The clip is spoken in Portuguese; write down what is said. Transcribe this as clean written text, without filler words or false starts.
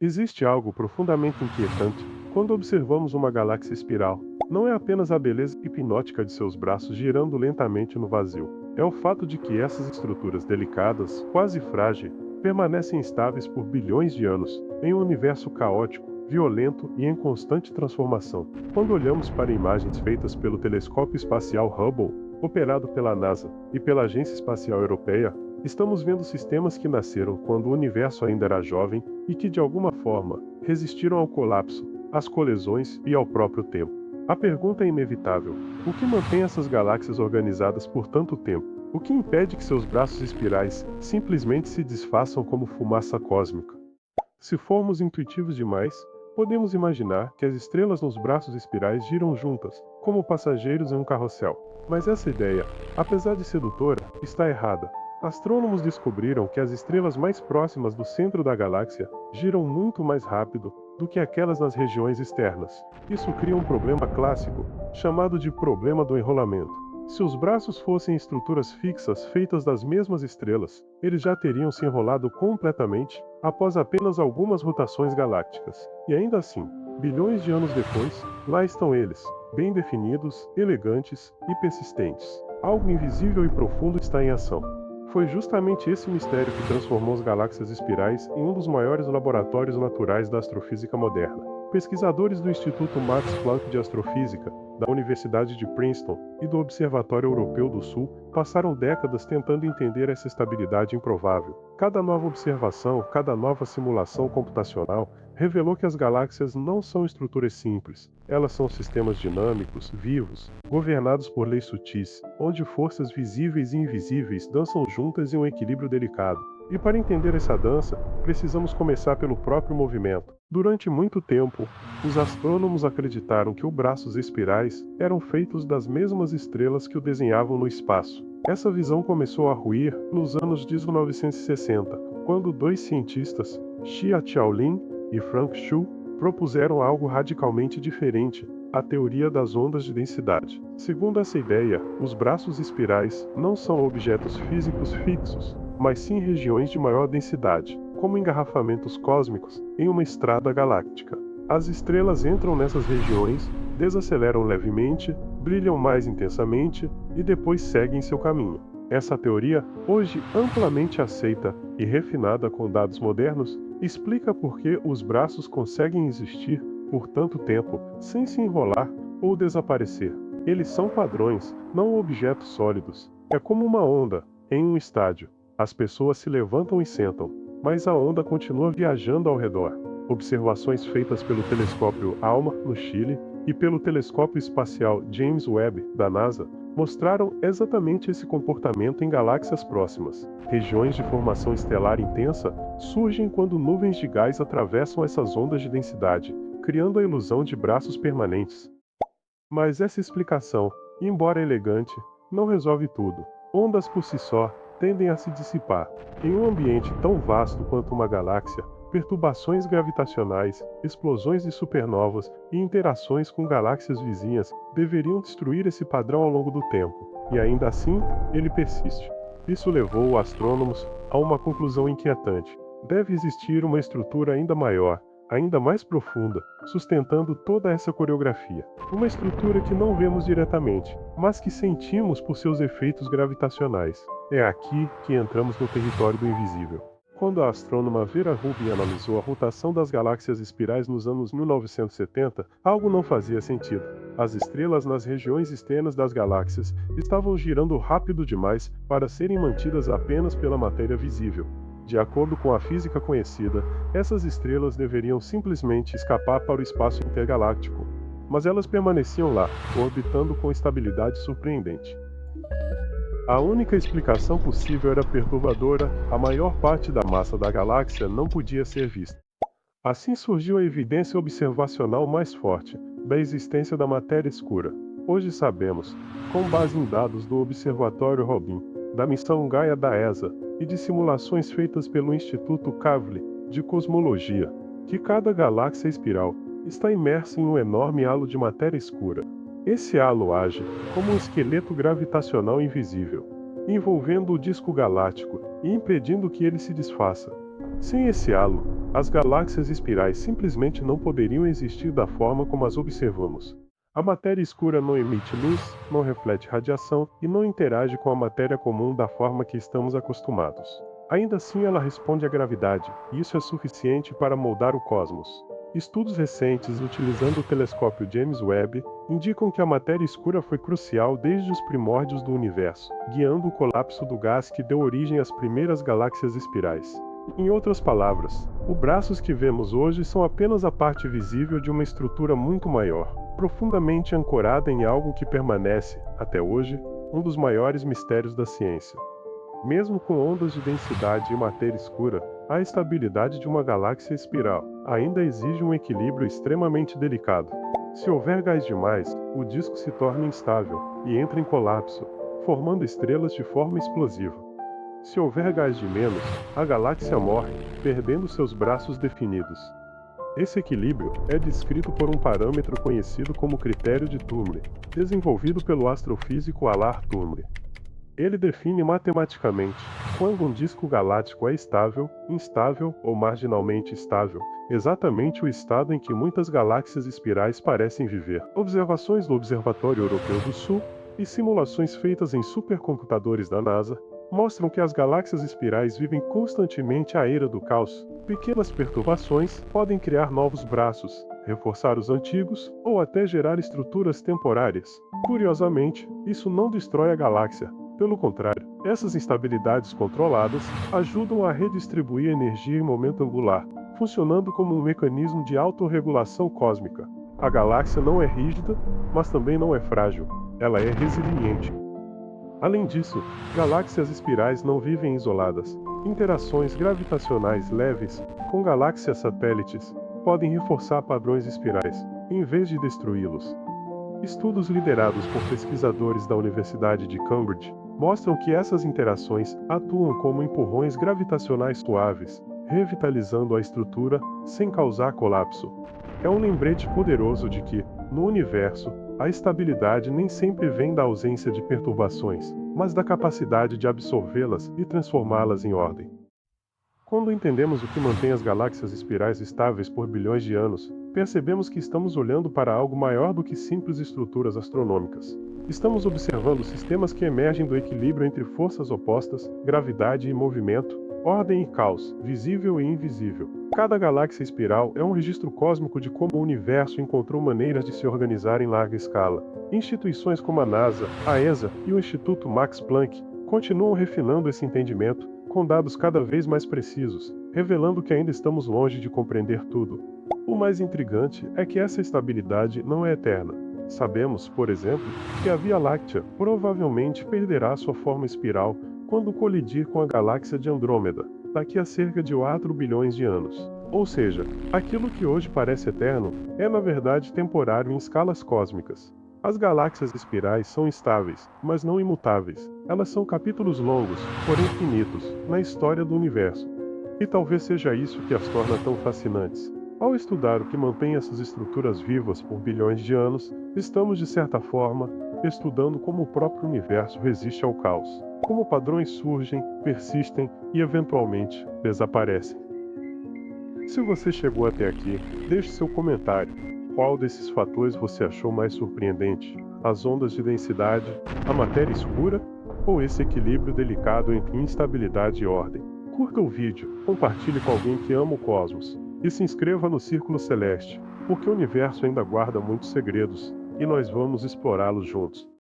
Existe algo profundamente inquietante quando observamos uma galáxia espiral. Não é apenas a beleza hipnótica de seus braços girando lentamente no vazio. É o fato de que essas estruturas delicadas, quase frágeis, permanecem estáveis por bilhões de anos, em um universo caótico, violento e em constante transformação. Quando olhamos para imagens feitas pelo telescópio espacial Hubble, operado pela NASA e pela Agência Espacial Europeia, estamos vendo sistemas que nasceram quando o universo ainda era jovem e que, de alguma forma, resistiram ao colapso, às colisões e ao próprio tempo. A pergunta é inevitável: o que mantém essas galáxias organizadas por tanto tempo? O que impede que seus braços espirais simplesmente se desfaçam como fumaça cósmica? Se formos intuitivos demais, podemos imaginar que as estrelas nos braços espirais giram juntas, como passageiros em um carrossel. Mas essa ideia, apesar de sedutora, está errada. Astrônomos descobriram que as estrelas mais próximas do centro da galáxia giram muito mais rápido do que aquelas nas regiões externas. Isso cria um problema clássico, chamado de problema do enrolamento. Se os braços fossem estruturas fixas feitas das mesmas estrelas, eles já teriam se enrolado completamente após apenas algumas rotações galácticas. E ainda assim, bilhões de anos depois, lá estão eles, bem definidos, elegantes e persistentes. Algo invisível e profundo está em ação. Foi justamente esse mistério que transformou as galáxias espirais em um dos maiores laboratórios naturais da astrofísica moderna. Pesquisadores do Instituto Max Planck de Astrofísica, da Universidade de Princeton e do Observatório Europeu do Sul passaram décadas tentando entender essa estabilidade improvável. Cada nova observação, cada nova simulação computacional revelou que as galáxias não são estruturas simples. Elas são sistemas dinâmicos, vivos, governados por leis sutis, onde forças visíveis e invisíveis dançam juntas em um equilíbrio delicado. E para entender essa dança, precisamos começar pelo próprio movimento. Durante muito tempo, os astrônomos acreditaram que os braços espirais eram feitos das mesmas estrelas que o desenhavam no espaço. Essa visão começou a ruir nos anos de 1960, quando dois cientistas, Xia Qiaolin e Frank Xu, propuseram algo radicalmente diferente: a teoria das ondas de densidade. Segundo essa ideia, os braços espirais não são objetos físicos fixos, mas sim regiões de maior densidade, como engarrafamentos cósmicos em uma estrada galáctica. As estrelas entram nessas regiões, desaceleram levemente, brilham mais intensamente e depois seguem seu caminho. Essa teoria, hoje amplamente aceita e refinada com dados modernos, explica por que os braços conseguem existir por tanto tempo sem se enrolar ou desaparecer. Eles são padrões, não objetos sólidos. É como uma onda em um estádio. As pessoas se levantam e sentam, mas a onda continua viajando ao redor. Observações feitas pelo telescópio ALMA, no Chile, e pelo telescópio espacial James Webb, da NASA, mostraram exatamente esse comportamento em galáxias próximas. Regiões de formação estelar intensa surgem quando nuvens de gás atravessam essas ondas de densidade, criando a ilusão de braços permanentes. Mas essa explicação, embora elegante, não resolve tudo. Ondas por si só tendem a se dissipar. Em um ambiente tão vasto quanto uma galáxia, perturbações gravitacionais, explosões de supernovas e interações com galáxias vizinhas deveriam destruir esse padrão ao longo do tempo, e ainda assim, ele persiste. Isso levou astrônomos a uma conclusão inquietante: deve existir uma estrutura ainda maior, ainda mais profunda, sustentando toda essa coreografia. Uma estrutura que não vemos diretamente, mas que sentimos por seus efeitos gravitacionais. É aqui que entramos no território do invisível. Quando a astrônoma Vera Rubin analisou a rotação das galáxias espirais nos anos 1970, algo não fazia sentido. As estrelas nas regiões externas das galáxias estavam girando rápido demais para serem mantidas apenas pela matéria visível. De acordo com a física conhecida, essas estrelas deveriam simplesmente escapar para o espaço intergaláctico, mas elas permaneciam lá, orbitando com estabilidade surpreendente. A única explicação possível era perturbadora: a maior parte da massa da galáxia não podia ser vista. Assim surgiu a evidência observacional mais forte da existência da matéria escura. Hoje sabemos, com base em dados do Observatório Robin, da missão Gaia da ESA e de simulações feitas pelo Instituto Kavli de Cosmologia, que cada galáxia espiral está imersa em um enorme halo de matéria escura. Esse halo age como um esqueleto gravitacional invisível, envolvendo o disco galáctico e impedindo que ele se desfaça. Sem esse halo, as galáxias espirais simplesmente não poderiam existir da forma como as observamos. A matéria escura não emite luz, não reflete radiação e não interage com a matéria comum da forma que estamos acostumados. Ainda assim, ela responde à gravidade, e isso é suficiente para moldar o cosmos. Estudos recentes utilizando o telescópio James Webb indicam que a matéria escura foi crucial desde os primórdios do universo, guiando o colapso do gás que deu origem às primeiras galáxias espirais. Em outras palavras, os braços que vemos hoje são apenas a parte visível de uma estrutura muito maior, profundamente ancorada em algo que permanece, até hoje, um dos maiores mistérios da ciência. Mesmo com ondas de densidade e matéria escura, a estabilidade de uma galáxia espiral ainda exige um equilíbrio extremamente delicado. Se houver gás demais, o disco se torna instável e entra em colapso, formando estrelas de forma explosiva. Se houver gás de menos, a galáxia morre, perdendo seus braços definidos. Esse equilíbrio é descrito por um parâmetro conhecido como critério de Turnle, desenvolvido pelo astrofísico Alar Turnle. Ele define matematicamente quando um disco galáctico é estável, instável ou marginalmente estável, exatamente o estado em que muitas galáxias espirais parecem viver. Observações do Observatório Europeu do Sul e simulações feitas em supercomputadores da NASA mostram que as galáxias espirais vivem constantemente à beira do caos. Pequenas perturbações podem criar novos braços, reforçar os antigos ou até gerar estruturas temporárias. Curiosamente, isso não destrói a galáxia. Pelo contrário, essas instabilidades controladas ajudam a redistribuir energia em momento angular, funcionando como um mecanismo de autorregulação cósmica. A galáxia não é rígida, mas também não é frágil. Ela é resiliente. Além disso, galáxias espirais não vivem isoladas. Interações gravitacionais leves com galáxias satélites podem reforçar padrões espirais, em vez de destruí-los. Estudos liderados por pesquisadores da Universidade de Cambridge mostram que essas interações atuam como empurrões gravitacionais suaves, revitalizando a estrutura sem causar colapso. É um lembrete poderoso de que, no universo, a estabilidade nem sempre vem da ausência de perturbações, mas da capacidade de absorvê-las e transformá-las em ordem. Quando entendemos o que mantém as galáxias espirais estáveis por bilhões de anos, percebemos que estamos olhando para algo maior do que simples estruturas astronômicas. Estamos observando sistemas que emergem do equilíbrio entre forças opostas, gravidade e movimento, ordem e caos, visível e invisível. Cada galáxia espiral é um registro cósmico de como o universo encontrou maneiras de se organizar em larga escala. Instituições como a NASA, a ESA e o Instituto Max Planck continuam refinando esse entendimento, com dados cada vez mais precisos, revelando que ainda estamos longe de compreender tudo. O mais intrigante é que essa estabilidade não é eterna. Sabemos, por exemplo, que a Via Láctea provavelmente perderá sua forma espiral quando colidir com a galáxia de Andrômeda, daqui a cerca de 4 bilhões de anos. Ou seja, aquilo que hoje parece eterno é na verdade temporário em escalas cósmicas. As galáxias espirais são estáveis, mas não imutáveis. Elas são capítulos longos, porém finitos, na história do universo. E talvez seja isso que as torna tão fascinantes. Ao estudar o que mantém essas estruturas vivas por bilhões de anos, estamos, de certa forma, estudando como o próprio universo resiste ao caos, como padrões surgem, persistem e, eventualmente, desaparecem. Se você chegou até aqui, deixe seu comentário. Qual desses fatores você achou mais surpreendente? As ondas de densidade, a matéria escura ou esse equilíbrio delicado entre instabilidade e ordem? Curta o vídeo, compartilhe com alguém que ama o cosmos e se inscreva no Círculo Celeste, porque o universo ainda guarda muitos segredos e nós vamos explorá-los juntos.